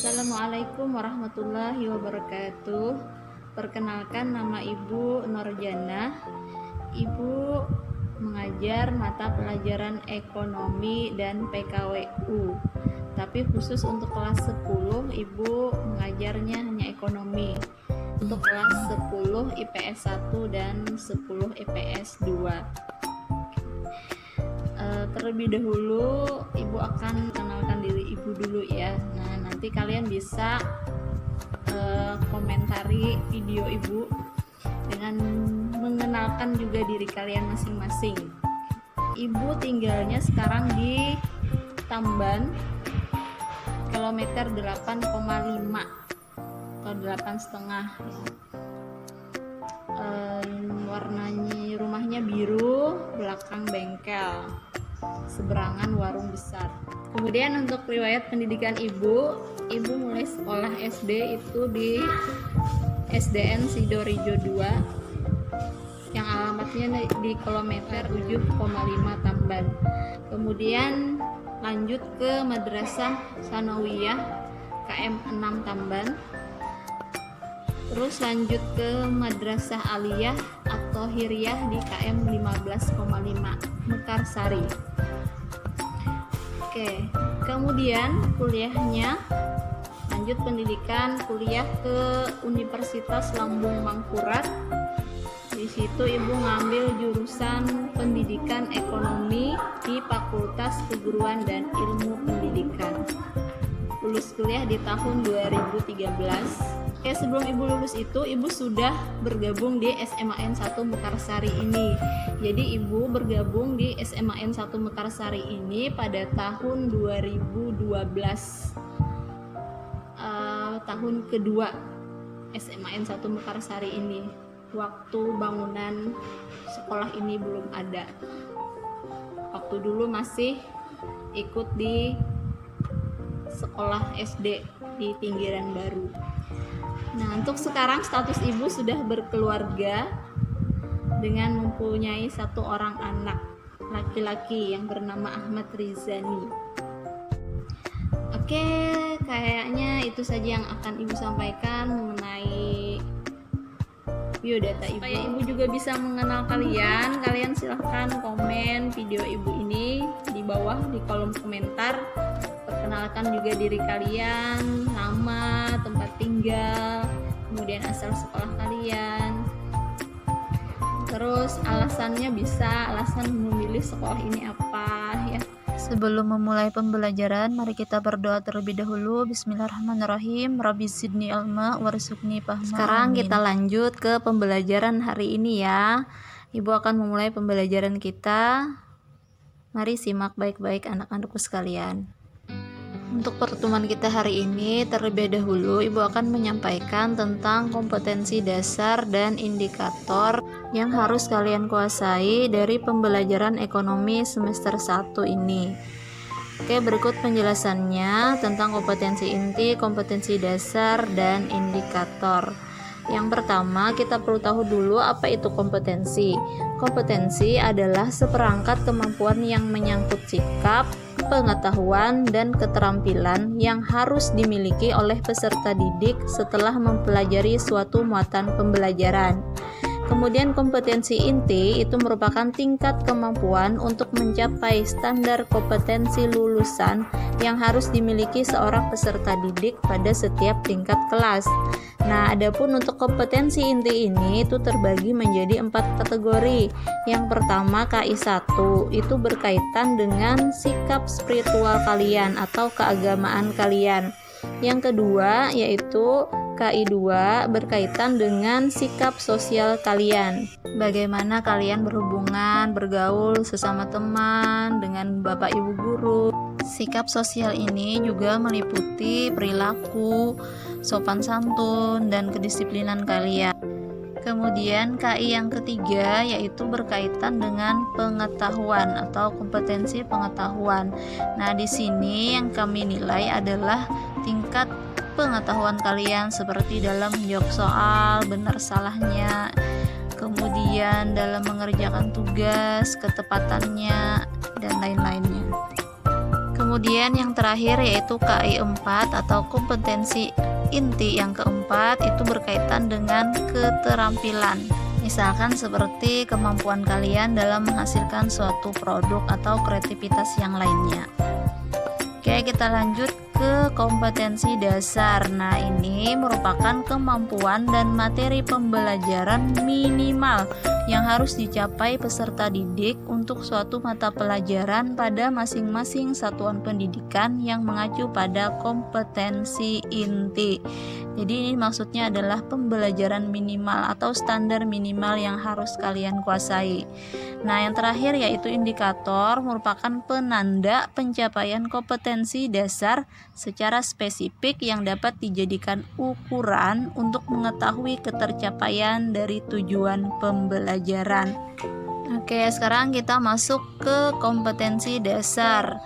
Assalamualaikum warahmatullahi wabarakatuh. Perkenalkan, nama Ibu Norjana. Ibu mengajar mata pelajaran ekonomi dan PKWU. Tapi khusus untuk kelas 10 Ibu mengajarnya hanya ekonomi. Untuk kelas 10 IPS 1 dan 10 IPS 2. Terlebih dahulu Ibu akan kenalkan diri Ibu dulu ya. Nah, nanti kalian bisa komentari video Ibu dengan mengenalkan juga diri kalian masing-masing. Ibu tinggalnya sekarang di Tamban, kilometer 8,5 atau 8,5 ya. Warnanya rumahnya biru, belakang bengkel, seberangan warung besar. Kemudian untuk riwayat pendidikan Ibu mulai sekolah SD itu di SDN Sidorejo 2 yang alamatnya di kilometer 7,5 Tamban. Kemudian lanjut ke Madrasah Sanawiyah KM 6 Tamban. Terus lanjut ke Madrasah Aliyah atau Hiriyah di KM 15,5 Mekarsari. Oke, kemudian kuliahnya lanjut pendidikan kuliah ke Universitas Lambung Mangkurat. Di situ Ibu ngambil jurusan Pendidikan Ekonomi di Fakultas Keguruan dan Ilmu Pendidikan. Lulus kuliah di tahun 2013. Sebelum Ibu lulus itu Ibu sudah bergabung di SMAN 1 Mekarsari ini. Jadi Ibu bergabung di SMAN 1 Mekarsari ini pada tahun 2012. Tahun kedua SMAN 1 Mekarsari ini. Waktu bangunan sekolah ini belum ada. Waktu dulu masih ikut di sekolah SD di Pinggiran Baru. Nah, untuk sekarang status Ibu sudah berkeluarga dengan mempunyai 1 orang anak laki-laki yang bernama Ahmad Rizani. Oke, kayaknya itu saja yang akan Ibu sampaikan mengenai biodata Ibu. Supaya Ibu juga bisa mengenal kalian silahkan komen video Ibu ini di bawah di kolom komentar. Perkenalkan juga diri kalian, nama, tempat tinggal, kemudian asal sekolah kalian. Terus alasannya alasan memilih sekolah ini apa ya. Sebelum memulai pembelajaran, mari kita berdoa terlebih dahulu. Bismillahirrahmanirrahim. Rabbi zidni ilma warzuqni fahma. Sekarang kita lanjut ke pembelajaran hari ini ya. Ibu akan memulai pembelajaran kita. Mari simak baik-baik anak-anakku sekalian. Untuk pertemuan kita hari ini, terlebih dahulu Ibu akan menyampaikan tentang kompetensi dasar dan indikator yang harus kalian kuasai dari pembelajaran ekonomi semester 1 ini. Oke, berikut penjelasannya tentang kompetensi inti, kompetensi dasar, dan indikator. Yang pertama, kita perlu tahu dulu apa itu kompetensi. Kompetensi adalah seperangkat kemampuan yang menyangkut sikap, pengetahuan, dan keterampilan yang harus dimiliki oleh peserta didik setelah mempelajari suatu muatan pembelajaran. Kemudian kompetensi inti itu merupakan tingkat kemampuan untuk mencapai standar kompetensi lulusan yang harus dimiliki seorang peserta didik pada setiap tingkat kelas. Nah, adapun untuk kompetensi inti ini itu terbagi menjadi 4 kategori. Yang pertama KI 1 itu berkaitan dengan sikap spiritual kalian atau keagamaan kalian. Yang kedua yaitu KI 2 berkaitan dengan sikap sosial kalian. Bagaimana kalian berhubungan, bergaul sesama teman, dengan bapak ibu guru. Sikap sosial ini juga meliputi perilaku, sopan santun, dan kedisiplinan kalian. Kemudian KI yang ketiga yaitu berkaitan dengan pengetahuan atau kompetensi pengetahuan. Nah, di sini yang kami nilai adalah tingkat pengetahuan kalian seperti dalam menjawab soal, benar salahnya, kemudian dalam mengerjakan tugas, ketepatannya, dan lain-lainnya. Kemudian yang terakhir yaitu KI 4 atau kompetensi inti yang keempat, itu berkaitan dengan keterampilan. Misalkan seperti kemampuan kalian dalam menghasilkan suatu produk atau kreativitas yang lainnya. Oke, kita lanjut ke kompetensi dasar. Nah, ini merupakan kemampuan dan materi pembelajaran minimal yang harus dicapai peserta didik untuk suatu mata pelajaran pada masing-masing satuan pendidikan yang mengacu pada kompetensi inti. Jadi ini maksudnya adalah pembelajaran minimal atau standar minimal yang harus kalian kuasai. Nah, yang terakhir yaitu indikator, merupakan penanda pencapaian kompetensi dasar secara spesifik yang dapat dijadikan ukuran untuk mengetahui ketercapaian dari tujuan pembelajaran. Oke, sekarang kita masuk ke kompetensi dasar.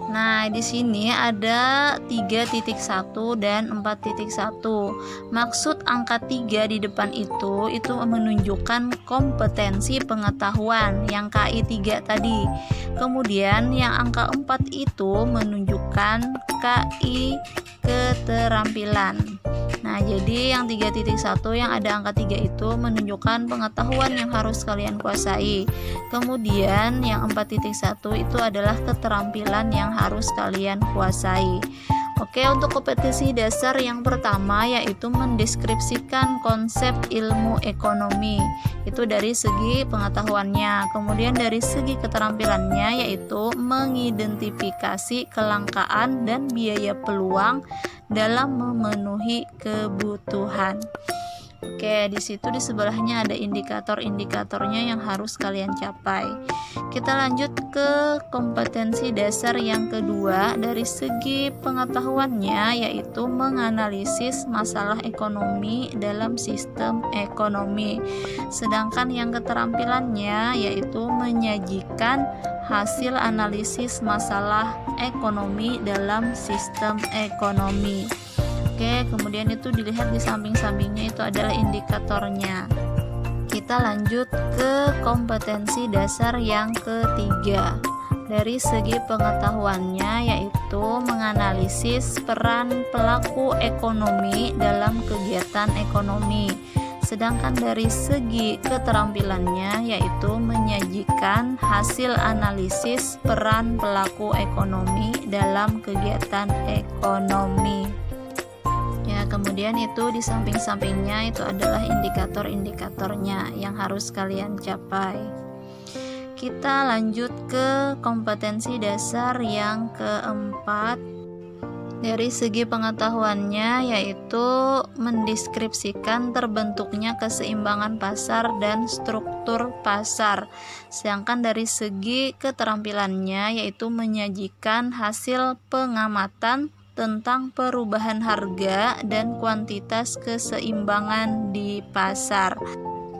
Nah, di sini ada 3.1 dan 4.1. Maksud angka 3 di depan itu menunjukkan kompetensi pengetahuan yang KI 3 tadi. Kemudian yang angka 4 itu menunjukkan KI keterampilan. Nah, jadi yang 3.1 yang ada angka 3 itu menunjukkan pengetahuan yang harus kalian kuasai. Kemudian yang 4.1 itu adalah keterampilan yang harus kalian kuasai. Oke, untuk kompetensi dasar yang pertama yaitu mendeskripsikan konsep ilmu ekonomi. Itu dari segi pengetahuannya. Kemudian dari segi keterampilannya yaitu mengidentifikasi kelangkaan dan biaya peluang dalam memenuhi kebutuhan. Oke, di situ di sebelahnya ada indikator-indikatornya yang harus kalian capai. Kita lanjut ke kompetensi dasar yang kedua dari segi pengetahuannya yaitu menganalisis masalah ekonomi dalam sistem ekonomi. Sedangkan yang keterampilannya yaitu menyajikan hasil analisis masalah ekonomi dalam sistem ekonomi. Oke, kemudian itu dilihat di samping-sampingnya itu adalah indikatornya. Kita lanjut ke kompetensi dasar yang ketiga. Dari segi pengetahuannya yaitu menganalisis peran pelaku ekonomi dalam kegiatan ekonomi. Sedangkan dari segi keterampilannya yaitu menyajikan hasil analisis peran pelaku ekonomi dalam kegiatan ekonomi. Ya, kemudian itu di samping-sampingnya itu adalah indikator-indikatornya yang harus kalian capai. Kita lanjut ke kompetensi dasar yang keempat. Dari segi pengetahuannya yaitu mendeskripsikan terbentuknya keseimbangan pasar dan struktur pasar. Sedangkan dari segi keterampilannya yaitu menyajikan hasil pengamatan tentang perubahan harga dan kuantitas keseimbangan di pasar.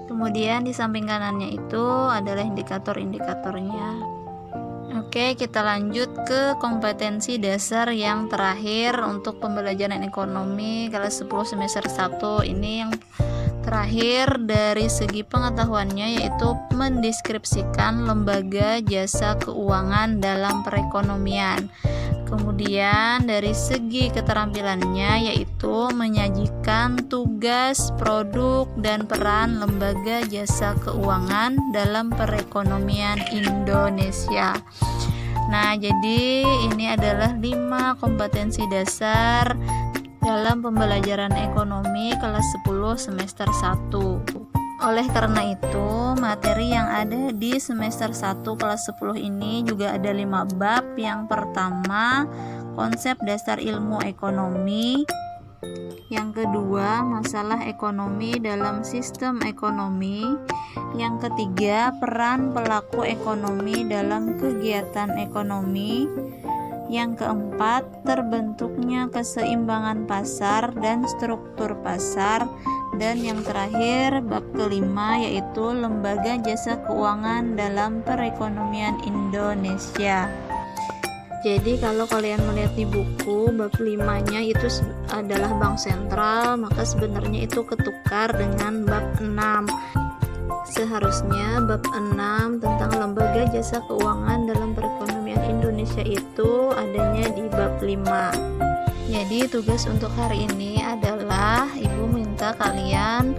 Kemudian di samping kanannya itu adalah indikator-indikatornya. Oke, kita lanjut ke kompetensi dasar yang terakhir untuk pembelajaran ekonomi kelas 10 semester 1. Ini yang terakhir dari segi pengetahuannya yaitu mendeskripsikan lembaga jasa keuangan dalam perekonomian. Kemudian dari segi keterampilannya yaitu menyajikan tugas, produk, dan peran lembaga jasa keuangan dalam perekonomian Indonesia. Nah, jadi ini adalah 5 kompetensi dasar dalam pembelajaran ekonomi kelas 10 semester 1. Oleh karena itu, materi yang ada di semester 1 kelas 10 ini juga ada 5 bab. Yang pertama, konsep dasar ilmu ekonomi. Yang kedua, masalah ekonomi dalam sistem ekonomi. Yang ketiga, peran pelaku ekonomi dalam kegiatan ekonomi. Yang keempat, terbentuknya keseimbangan pasar dan struktur pasar. Dan yang terakhir, bab kelima yaitu lembaga jasa keuangan dalam perekonomian Indonesia. Jadi kalau kalian melihat di buku, bab 5-nya itu adalah bank sentral, maka sebenarnya itu ketukar dengan bab 6. Seharusnya bab 6 tentang lembaga jasa keuangan dalam perekonomian Indonesia itu adanya bab 5. Jadi tugas untuk hari ini adalah Ibu minta kalian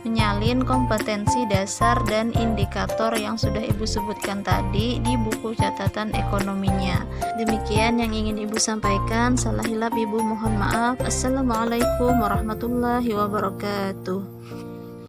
menyalin kompetensi dasar dan indikator yang sudah Ibu sebutkan tadi di buku catatan ekonominya. Demikian yang ingin Ibu sampaikan. Salah hilap Ibu mohon maaf. Assalamualaikum warahmatullahi wabarakatuh.